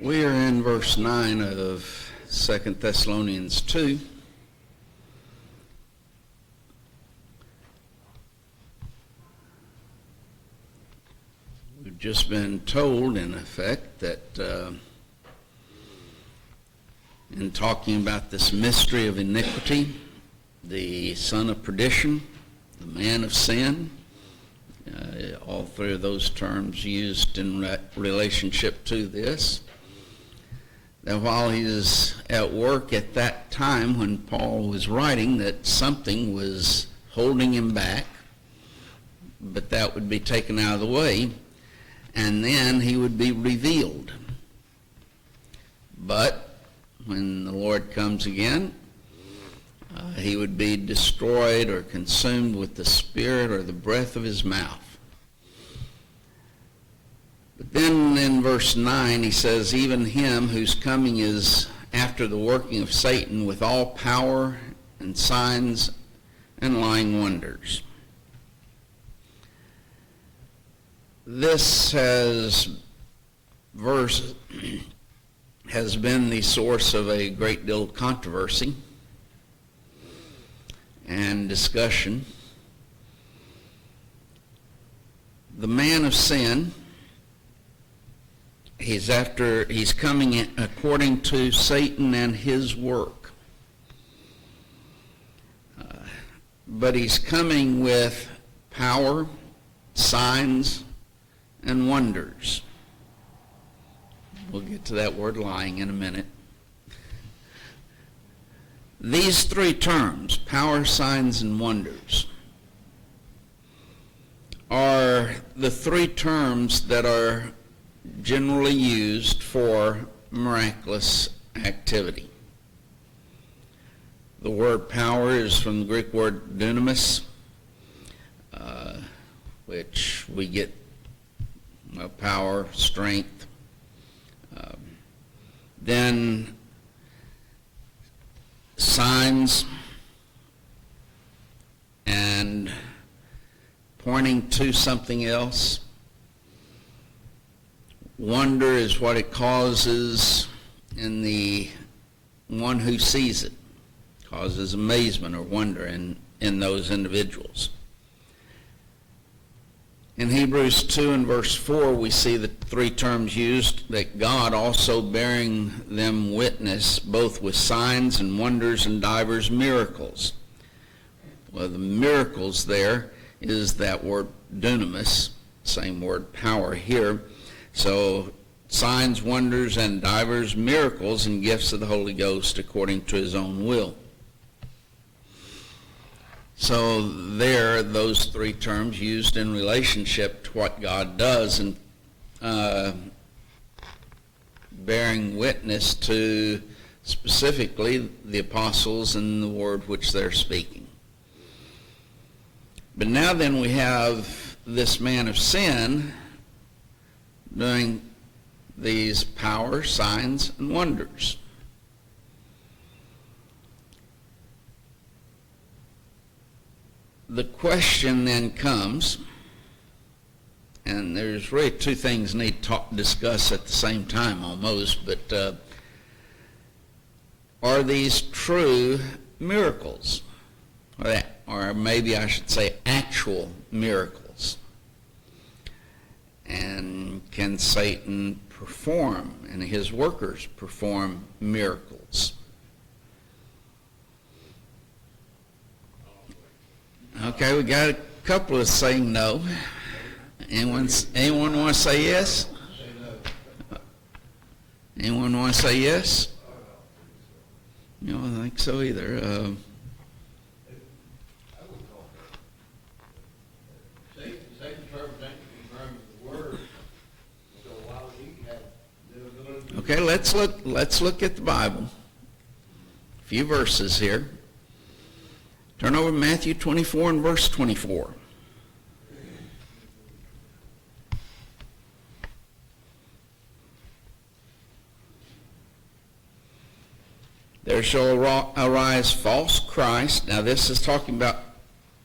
We are in verse 9 of 2 Thessalonians 2. We've just been told, in effect, that in talking about this mystery of iniquity, the son of perdition, the man of sin, all three of those terms used in relationship to this, that while he was at work at that time when Paul was writing, that something was holding him back, but that would be taken out of the way, and then he would be revealed. But when the Lord comes again, he would be destroyed or consumed with the spirit or the breath of his mouth. But then in verse 9 he says, even him whose coming is after the working of Satan with all power and signs and lying wonders. This verse has been the source of a great deal of controversy and discussion. The man of sin, he's coming in according to Satan and his work. But he's coming with power, signs, and wonders. We'll get to that word lying in a minute. These three terms, power, signs, and wonders, are the three terms that are generally used for miraculous activity. The word power is from the Greek word dunamis, which we get power, strength. Then signs and pointing to something else. Wonder is what it causes in the one who sees it. Causes amazement or wonder in those individuals. In Hebrews 2 and verse 4, we see the three terms used, that God also bearing them witness, both with signs and wonders and divers miracles. Well, the miracles there is that word dunamis, same word power here. So signs, wonders, and divers miracles and gifts of the Holy Ghost according to his own will. So there, those three terms used in relationship to what God does and bearing witness to specifically the apostles and the word which they're speaking. But now then we have this man of sin doing these power, signs, and wonders. The question then comes, and there's really two things need to discuss at the same time almost, but are these true miracles? Or maybe I should say actual miracles? And can Satan perform and his workers perform miracles? Okay, we got a couple of saying no. Anyone want to say yes? Anyone want to say yes? You don't think so either. Okay, let's look at the Bible. A few verses here. Turn over to Matthew 24 and verse 24. There shall arise false Christ. Now this is talking about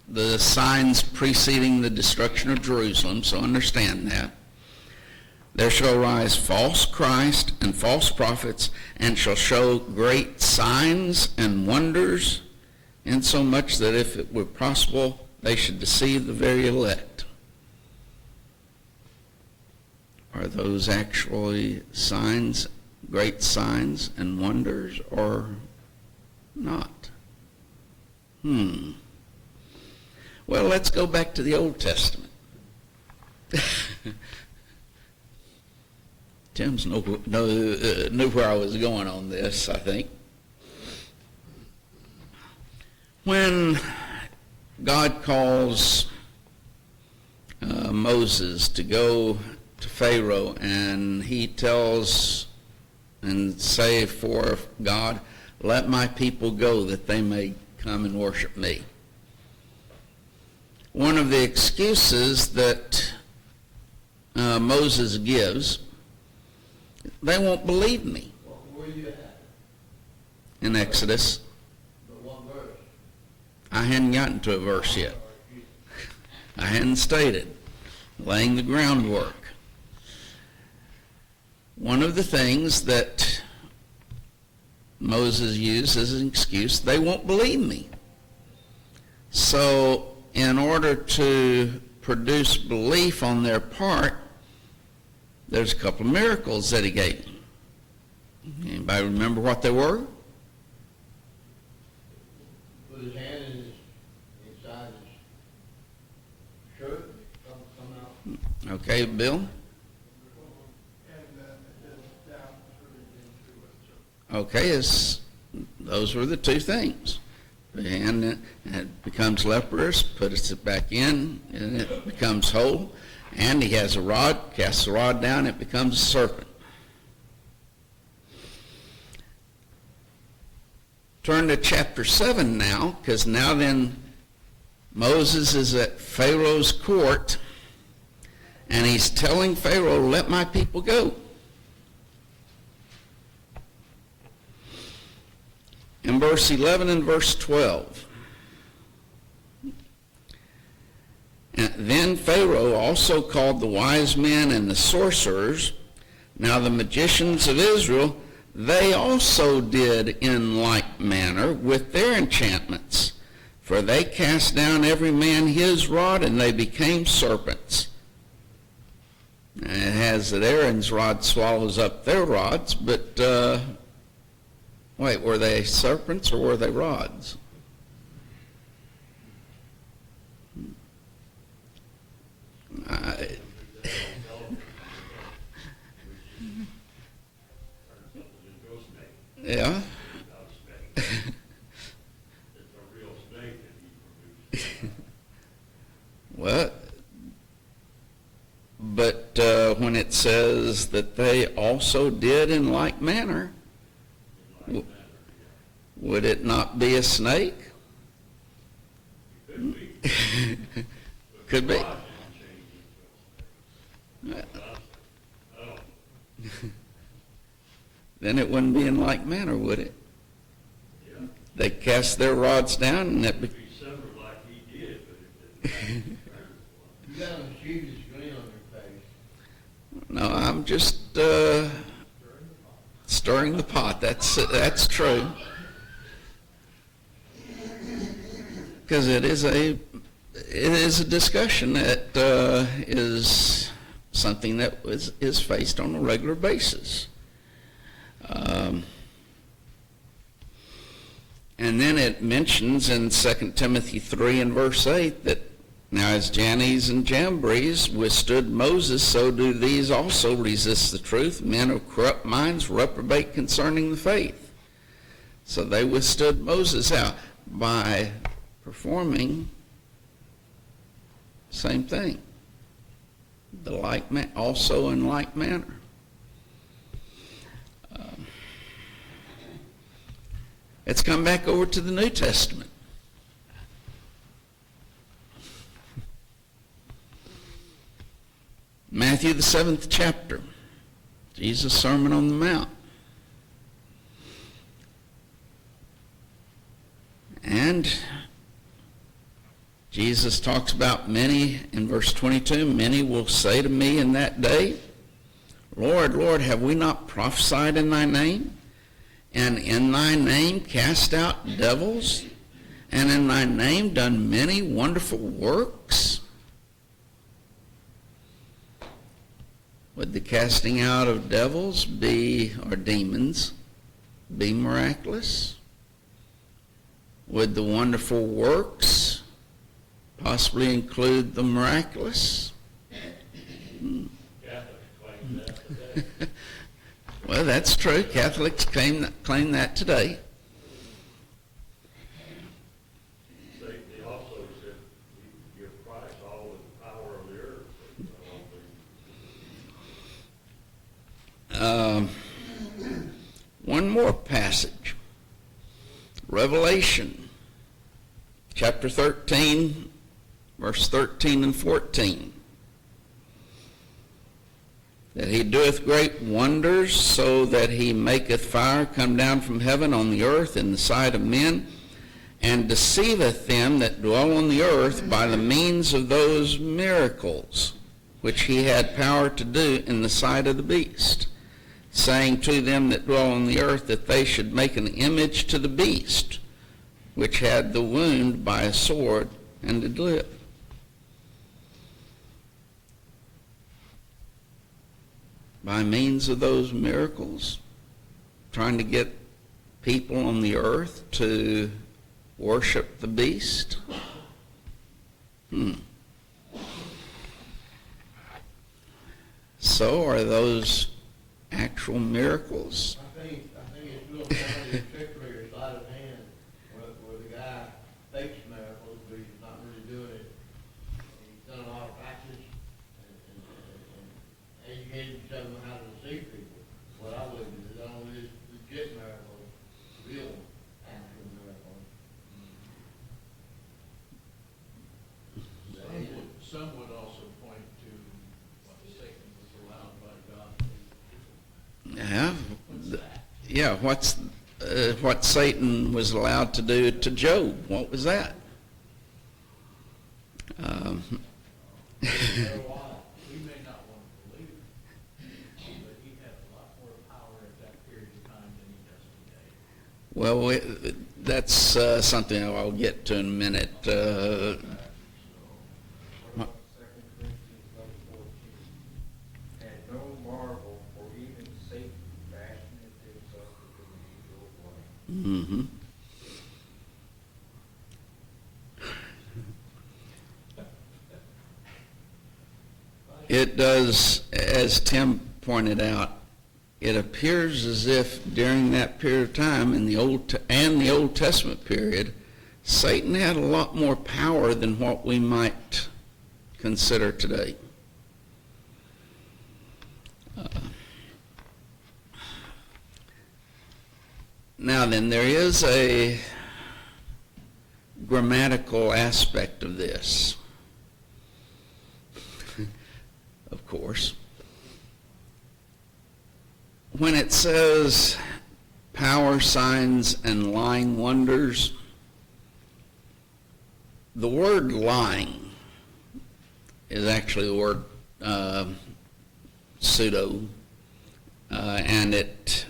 the signs preceding the destruction of Jerusalem, so understand that. there shall rise false Christ and false prophets, and shall show great signs and wonders, insomuch that if it were possible, they should deceive the very elect. Are those actually signs, great signs and wonders, or not? Well, let's go back to the Old Testament. Tim's knew where I was going on this, I think. When God calls Moses to go to Pharaoh, and he tells and say for God, let my people go that they may come and worship me. One of the excuses that Moses gives, they won't believe me. Where are you at? In Exodus. The one verse. I hadn't gotten to a verse yet. I hadn't stated. Laying the groundwork. One of the things that Moses used as an excuse, they won't believe me. So in order to produce belief on their part, there's a couple of miracles that he gave them. Anybody remember what they were? Put his hand inside his shirt, come out. Okay, Bill? Okay, those were the two things. The hand it becomes leprous, puts it back in, and it becomes whole. And he has a rod, casts the rod down, it becomes a serpent. Turn to chapter 7 now, because now then Moses is at Pharaoh's court, and he's telling Pharaoh, let my people go. In verse 11 and verse 12. And then Pharaoh also called the wise men and the sorcerers. Now the magicians of Israel, they also did in like manner with their enchantments. For they cast down every man his rod, and they became serpents. And it has that Aaron's rod swallows up their rods, but wait, were they serpents or were they rods? Yeah. Well, but when it says that they also did in like manner, would it not be a snake? Could be. Then it wouldn't be in like manner, would it? Yeah. They cast their rods down, and it. Like he did, but you got a mischievous grin on your face. No, I'm just stirring the pot. That's true. Because it is a discussion that is something that is faced on a regular basis. And then it mentions in 2 Timothy 3 and verse 8 that now as Jannes and Jambres withstood Moses, so do these also resist the truth. Men of corrupt minds reprobate concerning the faith. So they withstood Moses out by performing same thing. Also in like manner. Let's come back over to the New Testament. Matthew the 7th chapter. Jesus' Sermon on the Mount. And Jesus talks about many, in verse 22, many will say to me in that day, Lord, Lord, have we not prophesied in thy name? And in thy name cast out devils? And in thy name done many wonderful works? Would the casting out of devils or demons, be miraculous? Would the wonderful works possibly include the miraculous? Catholics claim that today. Well, that's true. Catholics claim that today. They also said, you give Christ all the power of the earth. One more passage. Revelation chapter 13, verse 13 and 14. That he doeth great wonders, so that he maketh fire come down from heaven on the earth in the sight of men, and deceiveth them that dwell on the earth by the means of those miracles which he had power to do in the sight of the beast, saying to them that dwell on the earth that they should make an image to the beast, which had the wound by a sword and did live. By means of those miracles, trying to get people on the earth to worship the beast. So are those actual miracles? I think it's real funny, particularly your sleight of hand, where the guy fakes miracles, but he's not really doing it. He's done a lot of practice and educated himself on how to deceive people. What I would do is I don't really legit miracles, real actual miracles. Some would also point to what Satan was allowed by God to do. Yeah. What's that? Yeah, what Satan was allowed to do to Job. What was that? We may not want to believe it, but he had a lot more power at that period of time than he does today. Well, that's something I'll get to in a minute. What about 2 Corinthians 11:14? And no marvel, for even Satan fashioned himself to be an angel of light. It does, as Tim pointed out, it appears as if during that period of time in the Old Testament period, Satan had a lot more power than what we might consider today. Now then, there is a grammatical aspect of this, of course. When it says power, signs, and lying wonders, the word lying is actually the word pseudo, and it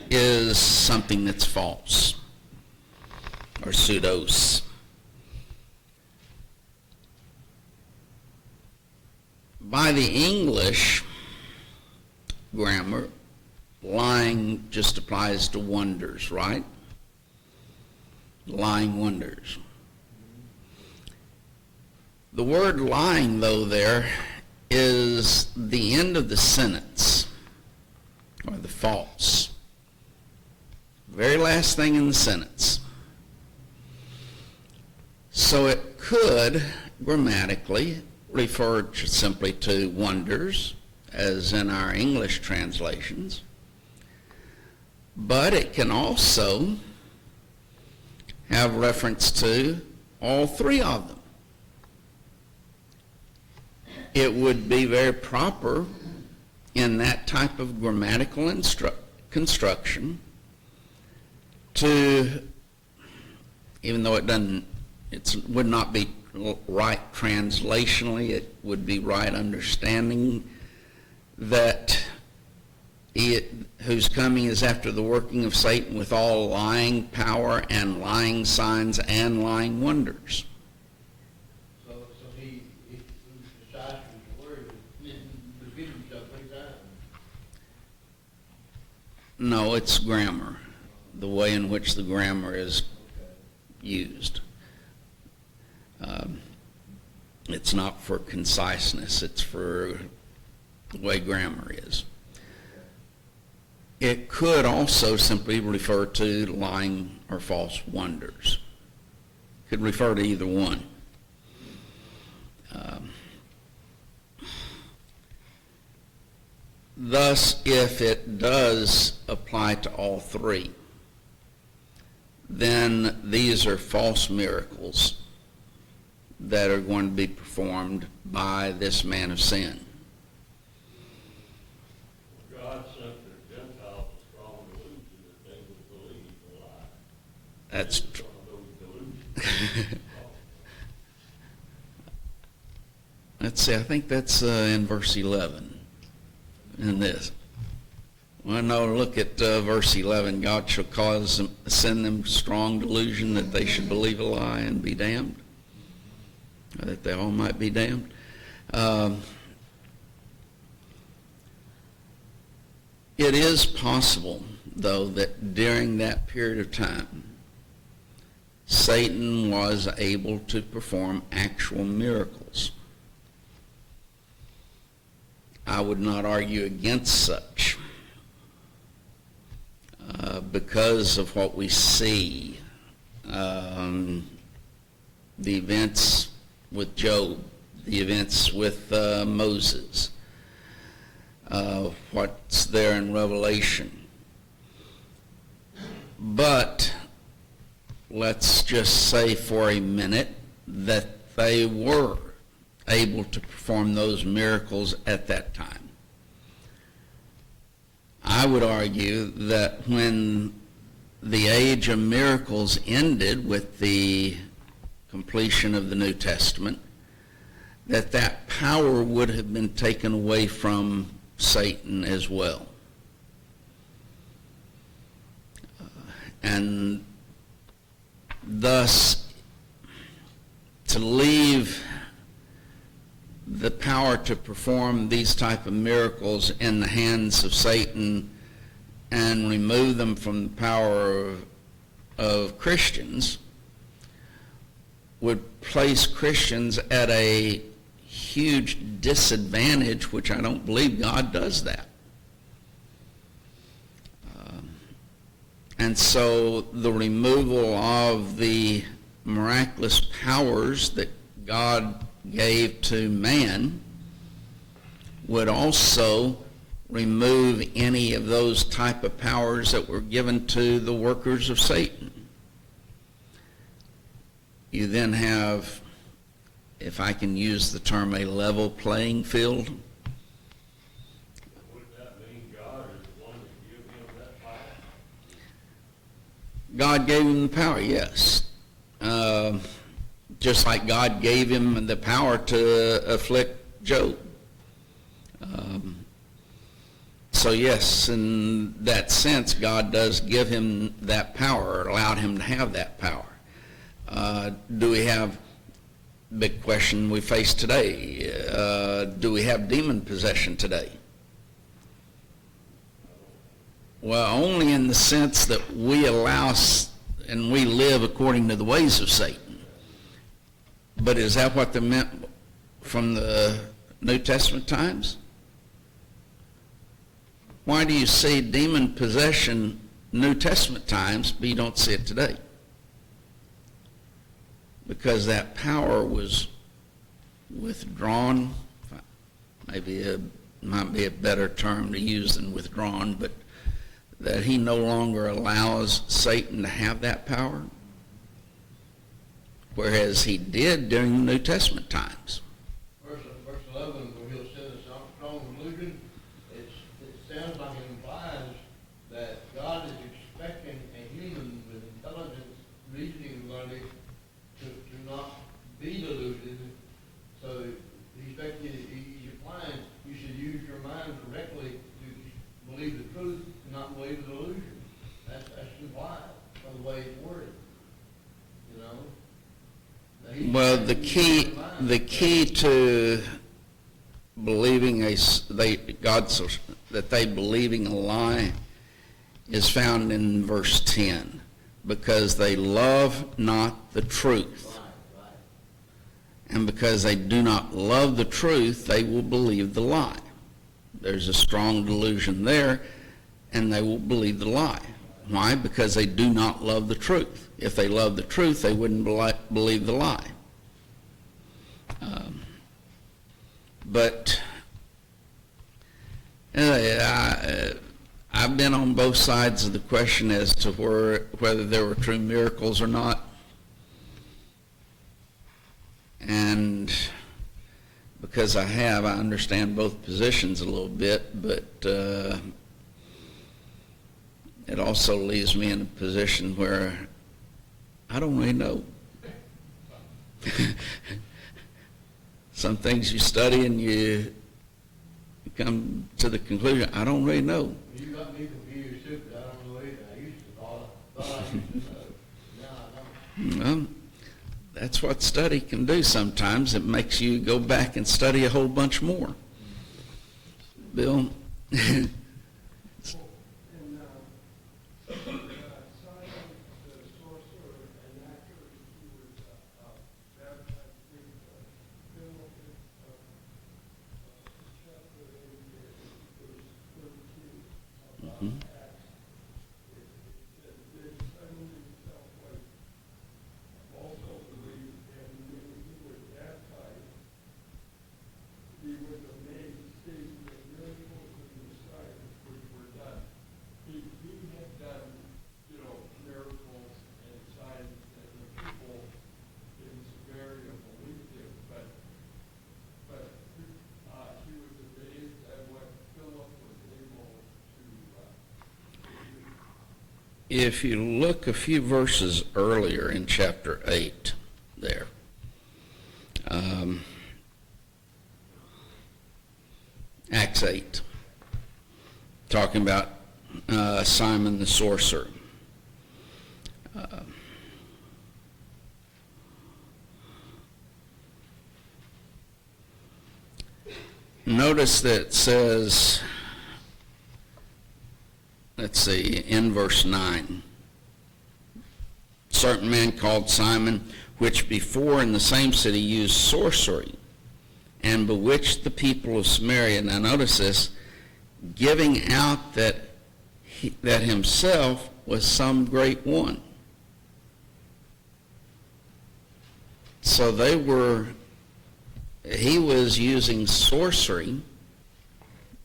is something that's false, or pseudos. By the English grammar, lying just applies to wonders, right? Lying wonders. The word lying, though, there is the end of the sentence, or the false. Very last thing in the sentence. So it could, grammatically, refer simply to wonders, as in our English translations, but it can also have reference to all three of them. It would be very proper in that type of grammatical construction to, even though it would not be right translationally, it would be right understanding that whose coming is after the working of Satan with all lying power and lying signs and lying wonders. So he decides to worry, repeat himself 3 times. No, it's grammar, the way in which the grammar is Okay. used. It's not for conciseness, it's for the way grammar is. It could also simply refer to lying or false wonders. Could refer to either one. Thus, if it does apply to all three, then these are false miracles that are going to be performed by this man of sin. God sent the Gentiles a strong delusion that they would believe the lie. That's It's true. one of those delusions. Let's see, I think that's in verse 11 in this. Well, no, look at verse 11. God shall send them strong delusion that they should believe a lie and be damned, or that they all might be damned. It is possible, though, that during that period of time, Satan was able to perform actual miracles. I would not argue against such because of what we see. The events with Job, the events with Moses, what's there in Revelation. But let's just say for a minute that they were able to perform those miracles at that time. I would argue that when the age of miracles ended with the completion of the New Testament, that power would have been taken away from Satan as well. And thus, to leave the power to perform these type of miracles in the hands of Satan and remove them from the power of Christians would place Christians at a huge disadvantage, which I don't believe God does that. And so the removal of the miraculous powers that God gave to man would also remove any of those type of powers that were given to the workers of Satan. You then have, if I can use the term, a level playing field. Would that mean God is the one that gave him that power? God gave him the power, yes. Just like God gave him the power to afflict Job. So yes, in that sense, God does give him that power, or allowed him to have that power. Do we have, big question we face today, do we have demon possession today? Well, only in the sense that we allow and we live according to the ways of Satan. But is that what they meant from the New Testament times? Why do you see demon possession New Testament times, but you don't see it today? Because that power was withdrawn. Maybe might be a better term to use than withdrawn, but that he no longer allows Satan to have that power, whereas he did during the New Testament times. Verse 11, where he'll send us strong delusion, it sounds like it implies that God is expecting a human with intelligence, reasoning ability to not be deluded. So he's implying you should use your mind correctly believe the delusion. That's too wide for the way it's worded, you know? Now, he's Well, saying the you key, change your mind. the key to believing that they believing a lie is found in verse 10, because they love not the truth. Right, right. And because they do not love the truth, they will believe the lie. There's a strong delusion there, and they will believe the lie. Why? Because they do not love the truth. If they loved the truth, they wouldn't believe the lie. But I've been on both sides of the question as to whether there were true miracles or not. And because I understand both positions a little bit, but it also leaves me in a position where I don't really know. Some things you study and you come to the conclusion, I don't really know. You got me confused too, because I don't know either. I used to thought I used to know. Now I don't. Well, that's what study can do sometimes. It makes you go back and study a whole bunch more. Bill? And Simon, the sorcerer and actor, he was baptized with Philip, chapter 8, verse 13 about Acts. It said, "This Simon himself was also believed, and when he was baptized, he was amazed, seeing the miracles and the signs which were done." He had done, miracles and signs, and the people in Samaria believed him, but he was amazed at what Philip was able to do. If you look a few verses earlier in chapter 8 there, Acts 8, talking about Simon the sorcerer. Notice that it says, let's see, in verse 9, certain man called Simon, which before in the same city used sorcery, and bewitched the people of Samaria. Now notice this, giving out that himself was some great one. So he was using sorcery,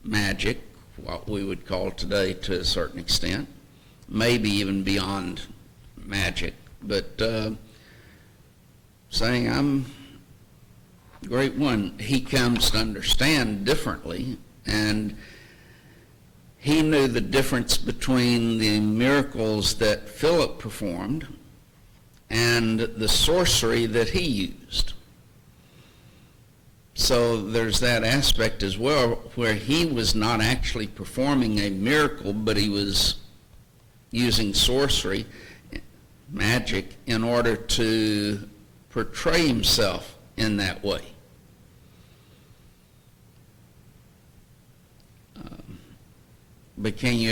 magic, what we would call today to a certain extent, maybe even beyond magic, but saying, I'm a great one. He comes to understand differently, and he knew the difference between the miracles that Philip performed and the sorcery that he used. So there's that aspect as well, where he was not actually performing a miracle, but he was using sorcery, magic, in order to portray himself in that way. But can you,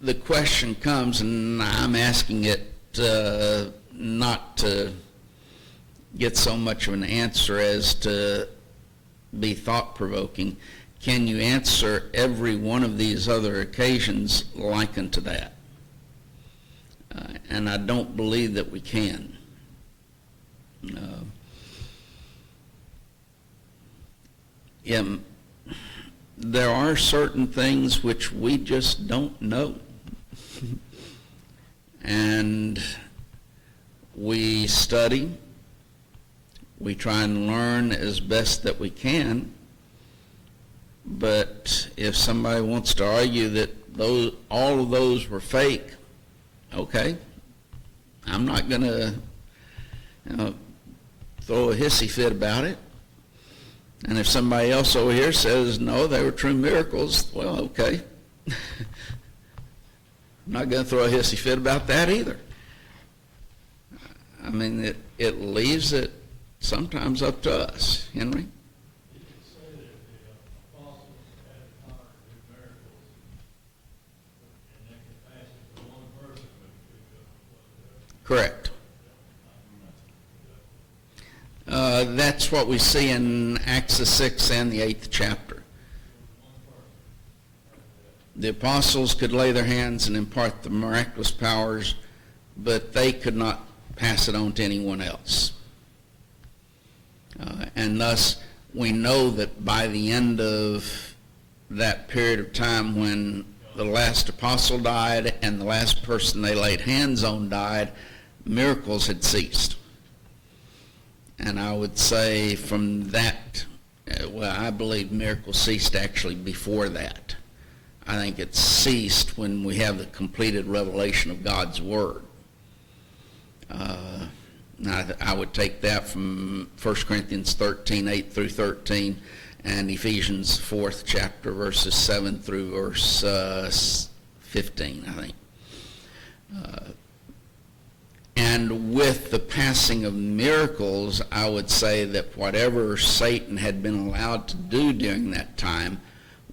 the question comes, and I'm asking it not to get so much of an answer as to be thought-provoking. Can you answer every one of these other occasions like unto that? And I don't believe that we can. There are certain things which we just don't know. And we study, we try and learn as best that we can, but if somebody wants to argue that all of those were fake, okay, I'm not going to throw a hissy fit about it. And if somebody else over here says, no, they were true miracles, well, okay. I'm not going to throw a hissy fit about that either. I mean, it leaves it sometimes up to us, Henry. You could say that the apostles had the power to do miracles, and they could pass it to one person, but it could go. Correct. That's what we see in Acts the 6th and the 8th chapter. The apostles could lay their hands and impart the miraculous powers, but they could not pass it on to anyone else. And thus, we know that by the end of that period of time when the last apostle died and the last person they laid hands on died, miracles had ceased. And I would say from that, I believe miracles ceased actually before that. I think it ceased when we have the completed revelation of God's Word. I would take that from 1 Corinthians 13, 8 through 13, and Ephesians 4th chapter, verses 7 through verse 15, I think. And with the passing of miracles, I would say that whatever Satan had been allowed to do during that time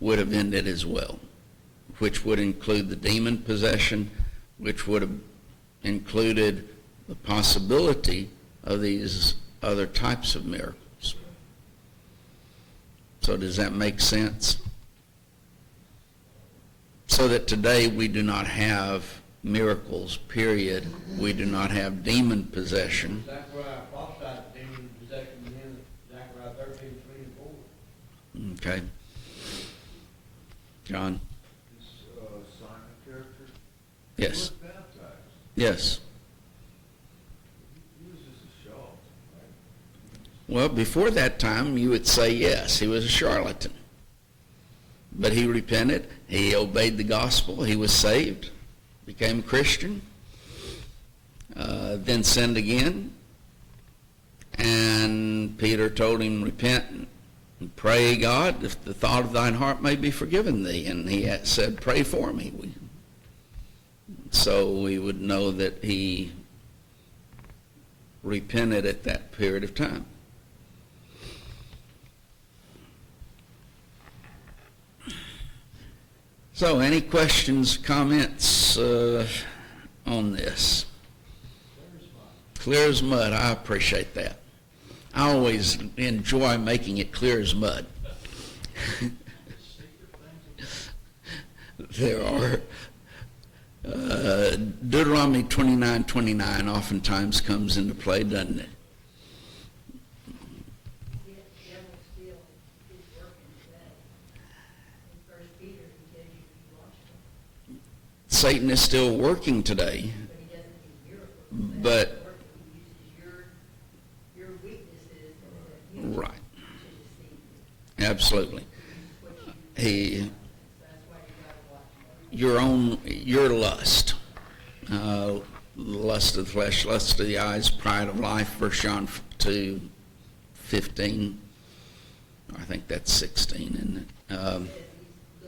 would have ended as well, which would include the demon possession, which would have included the possibility of these other types of miracles. So does that make sense? So that today we do not have miracles, period. We do not have demon possession. Zechariah prophesied demon possession in Zechariah 13, 3 and 4. Okay. John? This Simon character? Yes. He was baptized. Yes. He was just a charlatan, right? Well, before that time, you would say yes, he was a charlatan. But he repented, he obeyed the gospel, he was saved, became a Christian, then sinned again, and Peter told him, repent and pray, God, if the thought of thine heart may be forgiven thee. And he had said, pray for me. So we would know that he repented at that period of time. So any questions, comments on this? Clear as mud. I appreciate that. I always enjoy making it clear as mud. There are Deuteronomy 29:29 oftentimes comes into play, doesn't it? The devil still is working today. In 1 Peter, he tells you to watch him, Satan is still working today, but he doesn't do miracles. but He uses your weaknesses that you right, to deceive you. absolutely. He uses what you do. He, So that's why you gotta watch him. your lust, lust of the flesh, lust of the eyes, pride of life, 1 John 2:15. I think that's 16, isn't it? He's looking for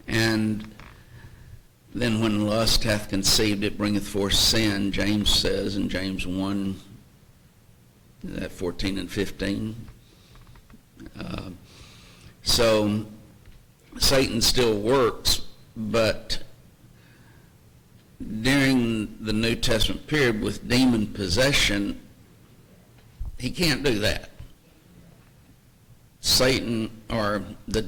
you. And then when lust hath conceived, it bringeth forth sin, James says in James 1, that 14 and 15. So Satan still works, but during the New Testament period with demon possession, he can't do that. Satan, or the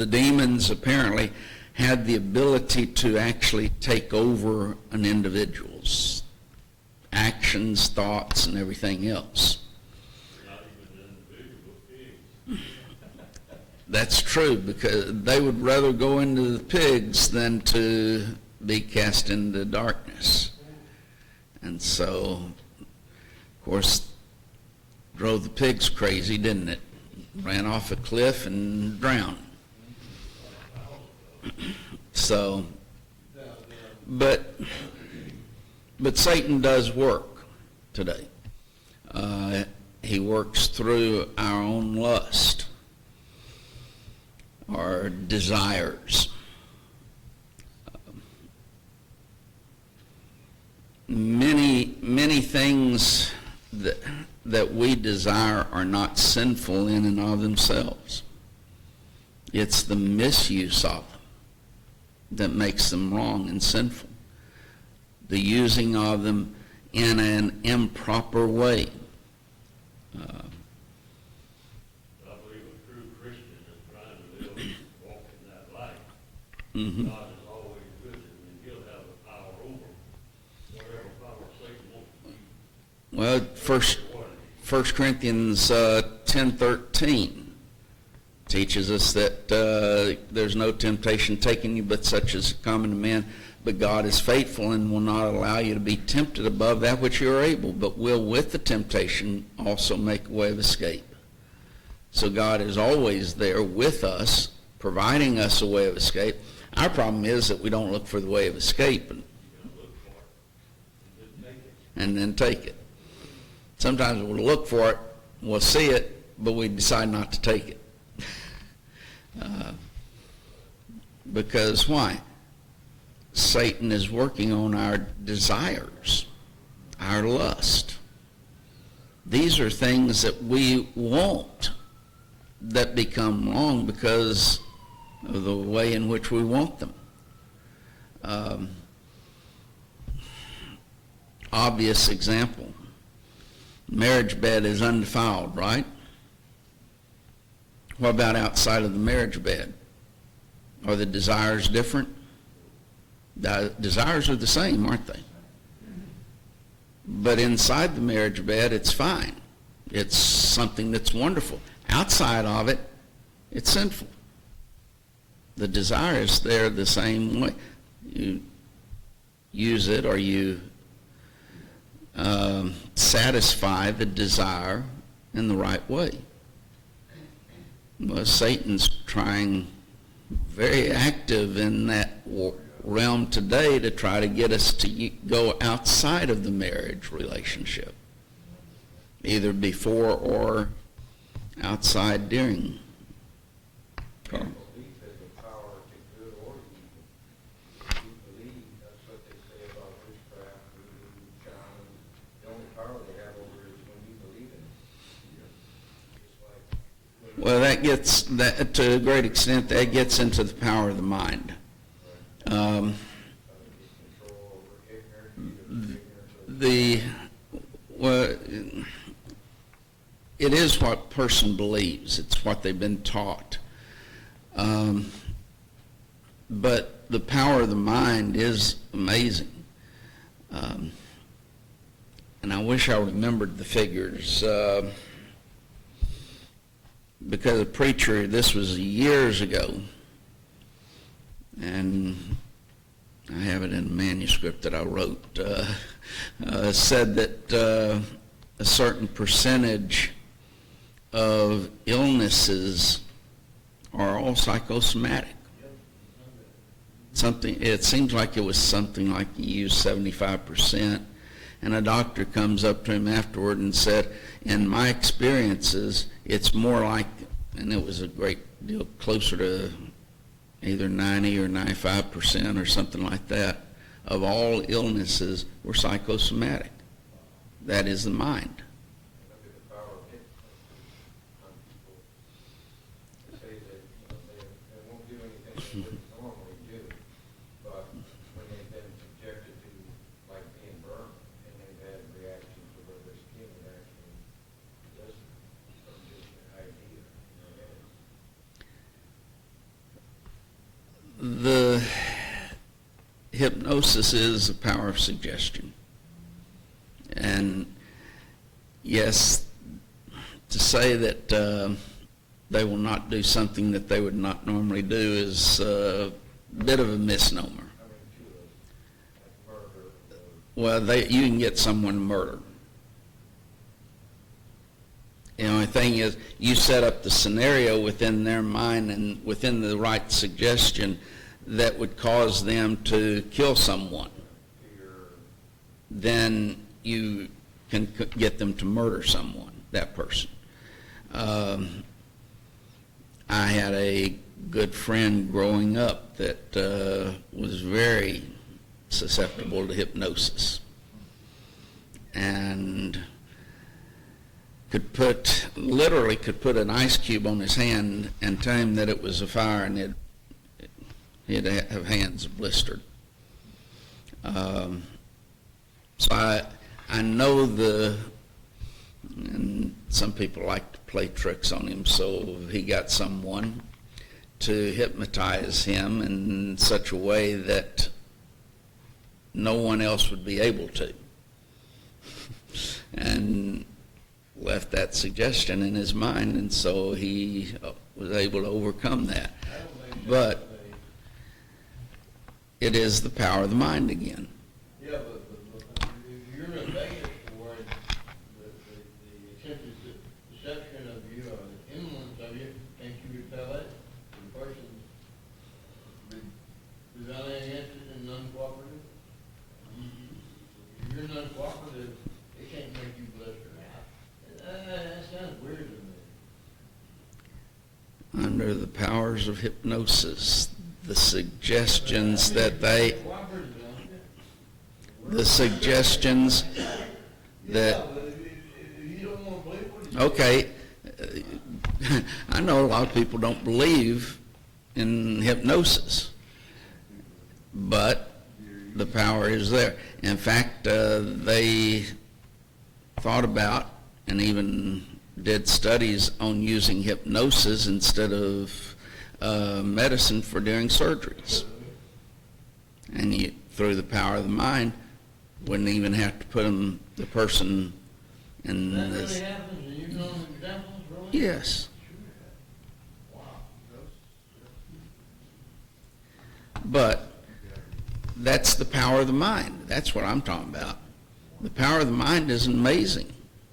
demons apparently had the ability to actually take over an individual's actions, thoughts, and everything else. Not even individual pigs. That's true, because they would rather go into the pigs than to be cast into darkness. And so, of course, drove the pigs crazy, didn't it? Ran off a cliff and drowned. So, but Satan does work today. He works through our own lust, our desires. things that we desire are not sinful in and of themselves. It's the misuse of them that makes them wrong and sinful. The using of them in an improper way. I believe a true Christian is trying to live, walk in that light. Mhm. God is always with him, and he'll have the power over whatever power Satan wants to use. Well, First Corinthians 10:13 teaches us that there's no temptation taking you but such as is common to man. But God is faithful and will not allow you to be tempted above that which you are able, but will with the temptation also make a way of escape. So God is always there with us, providing us a way of escape. Our problem is that we don't look for the way of escape You gotta look for it and just make it. and then take it. Sometimes we'll look for it, we'll see it, but we decide not to take it. Because why? Satan is working on our desires, our lust. These are things that we want that become wrong because of the way in which we want them. Obvious example. Marriage bed is undefiled, right? What about outside of the marriage bed? Are the desires different? The desires are the same, aren't they? But inside the marriage bed, it's fine. It's something that's wonderful. Outside of it, it's sinful. The desire is there the same way. You use it or you satisfy the desire in the right way. Well, Satan's trying very active in that realm today to try to get us to go outside of the marriage relationship, either before or outside during. Carl? Belief has the power to good or evil. If you believe, that's what they say about witchcraft, voodoo, shaman. The only power they have over it is when you believe in it. Just like Well, that gets, that to a great extent, that gets into the power of the mind. control over ignorance, Well, it is what a person believes. It's what they've been taught. But the power of the mind is amazing. And I wish I remembered the figures. Because a preacher, this was years ago, and I have it in a manuscript that I wrote, said that a certain percentage of illnesses are all psychosomatic. It seems like it was something like he used 75%, and a doctor comes up to him afterward and said, in my experiences, it's more like, and it was a great deal closer to either 90 or 95% or something like that, of all illnesses were psychosomatic. That is the mind. look at the power of it on people. Say that they won't do anything they wouldn't normally do, but when they've been subjected to, like being burned, and they've had reactions to where their skin actually does from just an idea in their head. The hypnosis is the power of suggestion. And yes, to say that they will not do something that they would not normally do is a bit of a misnomer. I mean, to like murder, Well, you can get someone murdered. The only thing is, you set up the scenario within their mind and within the right suggestion that would cause them to kill someone. fear, Then you can get them to murder someone, that person. I had a good friend growing up that was very susceptible to hypnosis. and literally could put an ice cube on his hand and tell him that it was a fire, and he'd have hands blistered. So I know and some people like to play tricks on him, so he got someone to hypnotize him in such a way that no one else would be able to. And left that suggestion in his mind, and so he was able to overcome that. But it is the power of the mind again. Yeah, but if you're in Vegas for the attempted deception of you or the influence of you, can't you repel it? The person rebelling against it and non-cooperative? If you're non-cooperative, it can't make you blister out. That sounds weird to me. Under the powers of hypnosis, the suggestions that they, the suggestions that, Yeah, but if you don't want to believe what you okay, I know a lot of people don't believe in hypnosis, but the power is there. In fact, they thought about and even did studies on using hypnosis instead of medicine for doing surgeries. And through the power of the mind, wouldn't even have to put the person in That this. really happens, and you know examples, really? Yes. Wow. But that's the power of the mind. That's what I'm talking about. The power of the mind is amazing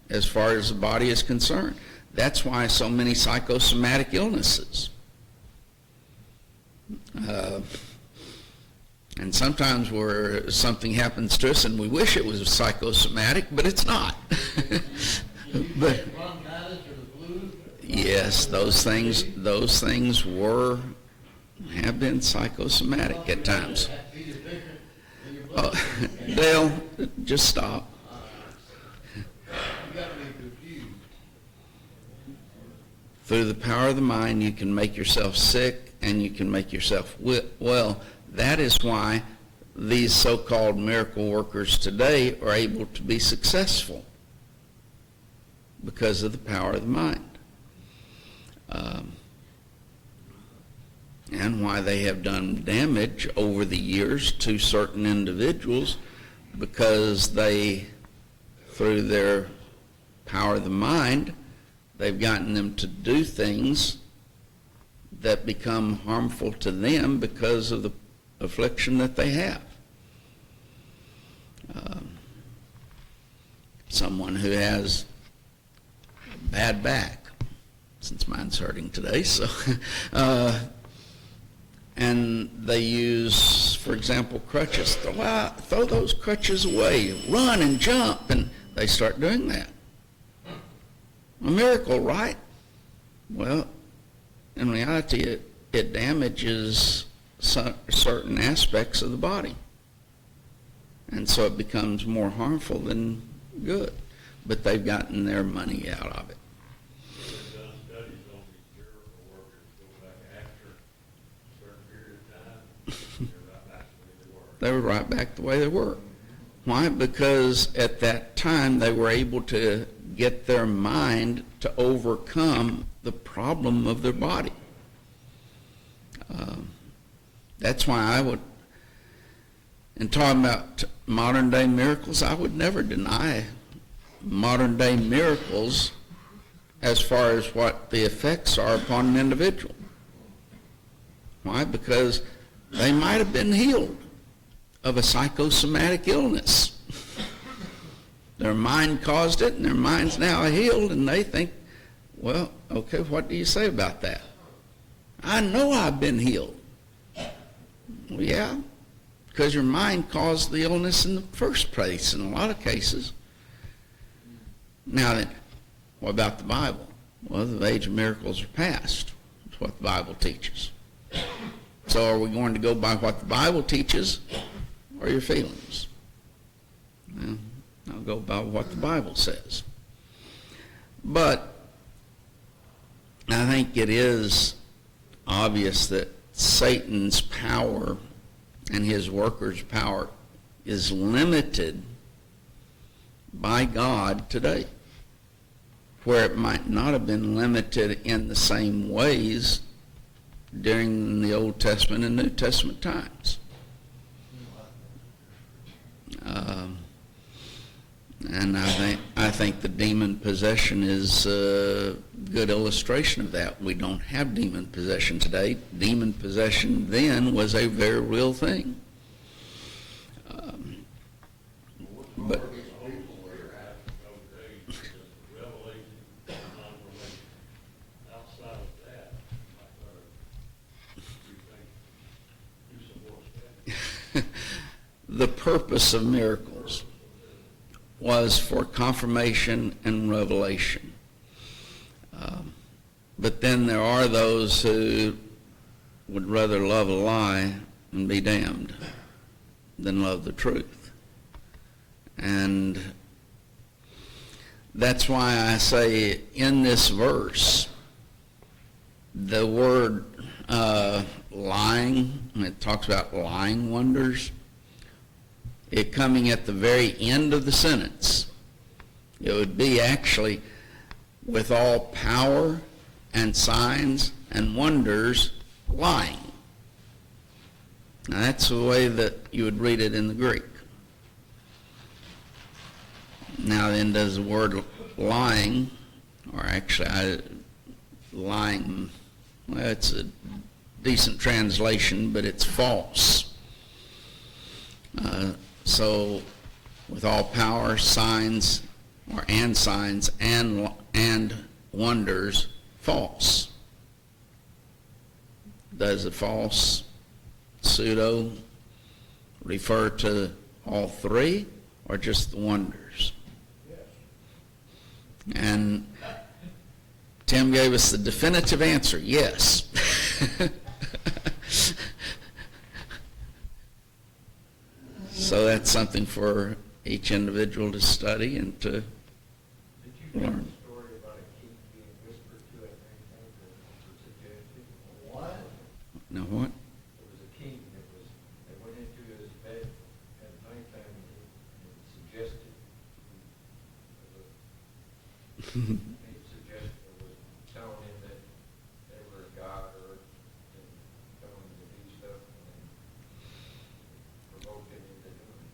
as far as the body is concerned. That's why so many psychosomatic illnesses. And sometimes where something happens to us and we wish it was psychosomatic, but it's not. But Bronchitis or the flu? yes, those things have been psychosomatic at times. Be deficient in your Oh, blood. Dale, just stop. You got me confused. Through the power of the mind, you can make yourself sick and you can make yourself well. That is why these so-called miracle workers today are able to be successful, because of the power of the mind. And why they have done damage over the years to certain individuals, because they, through their power of the mind, they've gotten them to do things that become harmful to them because of the affliction that they have. Someone who has a bad back, since mine's hurting today, so and they use, for example, crutches. Throw those crutches away, run and jump, and they start doing that. A miracle, right? Well, in reality, it damages certain aspects of the body. And so it becomes more harmful than good. But they've gotten their money out of it. They've done studies on these miracle workers go back after a certain period of time, they're right back to where they were. They were right back the way they were. Why? Because at that time they were able to get their mind to overcome the problem of their body. That's why I would, in talking about modern day miracles, I would never deny modern day miracles as far as what the effects are upon an individual. Why? Because they might have been healed of a psychosomatic illness. Their mind caused it, and their mind's now healed, and they think, well, okay, what do you say about that? I know I've been healed. Well, yeah, because your mind caused the illness in the first place in a lot of cases. Now then, what about the Bible? Well, the age of miracles are past. That's what the Bible teaches. So are we going to go by what the Bible teaches or your feelings? Well, I'll go by what the Bible says. But I think it is obvious that Satan's power and his workers' power is limited by God today, where it might not have been limited in the same ways during the Old Testament and New Testament times. And I think the demon possession is a good illustration of that. We don't have demon possession today. Demon possession then was a very real thing. But outside of that, you support that? the purpose of miracles was for confirmation and revelation. But then there are those who would rather love a lie and be damned than love the truth. And that's why I say in this verse, the word lying, when it talks about lying wonders, it coming at the very end of the sentence, it would be actually with all power and signs and wonders lying. Now that's the way that you would read it in the Greek. Now then, does the word lying, or actually lying, well, it's a decent translation, but it's false. So with all power, signs, and signs and wonders, false. Does the false pseudo refer to all three or just the wonders? And Tim gave us the definitive answer, yes. So that's something for each individual to study and to Did you tell learn. a story about a king being whispered to at nighttime or suggested? What? Now what? There was a king that went into his bed at nighttime and suggested, he suggested, was telling him that they were a god or telling him to do stuff and provoked him into doing it.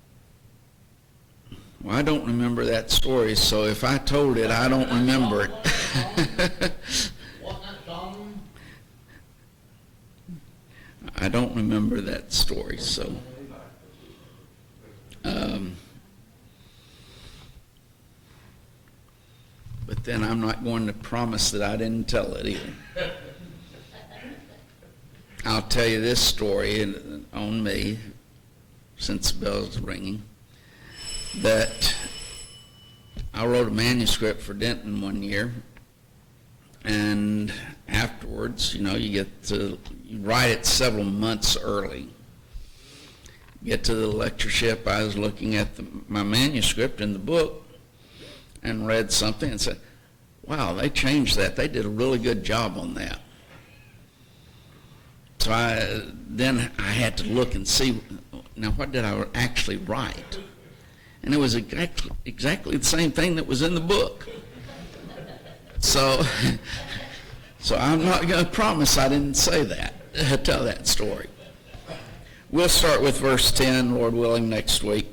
Well, I don't remember that story, so if I told it, I don't remember it. Wasn't that Solomon? I don't remember that story, so. But then I'm not going to promise that I didn't tell it either. I'll tell you this story on me, since the bell's ringing, that I wrote a manuscript for Denton one year, and afterwards, you write it several months early. Get to the lectureship, I was looking at my manuscript in the book and read something and said, wow, they changed that. They did a really good job on that. So then I had to look and see, now what did I actually write? And it was exactly the same thing that was in the book. So I'm not going to promise I didn't say that, tell that story. We'll start with verse 10, Lord willing, next week.